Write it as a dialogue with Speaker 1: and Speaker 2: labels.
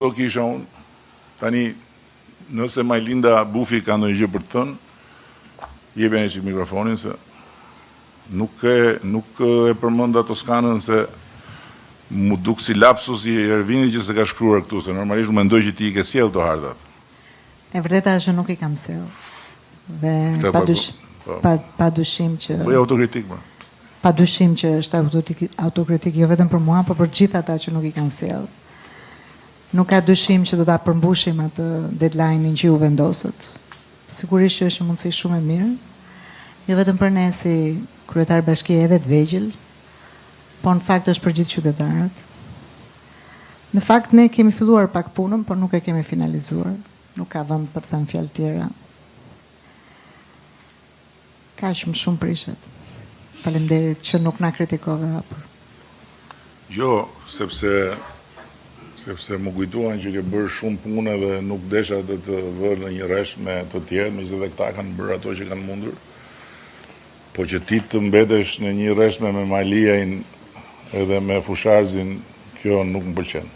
Speaker 1: Do kisha unë, tani, nëse Majlinda Bufi ka ndonjë gjë për të thënë, jepja një çik mikrofonin se nuk e përmenda Toskanën se mu duk si lapsus i Ervinit që se ka shkruar këtu, se normalisht u mendoj që ti i ke sjell këto hartat.
Speaker 2: E vërteta është që nuk i kam sjell. Dhe padyshim që
Speaker 1: Po autokritik më.
Speaker 2: Padyshim që është autokritik jo vetëm për mua, por për gjithë ata që nuk i kanë sjell. Nuk ka dyshim që do ta përmbushim atë deadline-in që ju vendosët. Sigurisht që është mundësi shumë e mirë, jo vetëm për ne si kryetar bashkie edhe të vegjël, po në fakt është për gjithë qytetarët. Në fakt ne kemi filluar pak punën, por nuk e kemi finalizuar. Nuk ka vend për të thënë fjalë tjera. Ka shumë prishet. Faleminderit që nuk na kritikove hapur.
Speaker 1: Jo, sepse më kujtuan që ke bërë shumë punë dhe nuk desha të vërë në një rresh me të tjerë, megjithëse këta kanë bërë ato që kanë mundur. Po që ti të mbetesh në një rreshme me Maliajin edhe me Fusharzin, kjo nuk më pëlqen.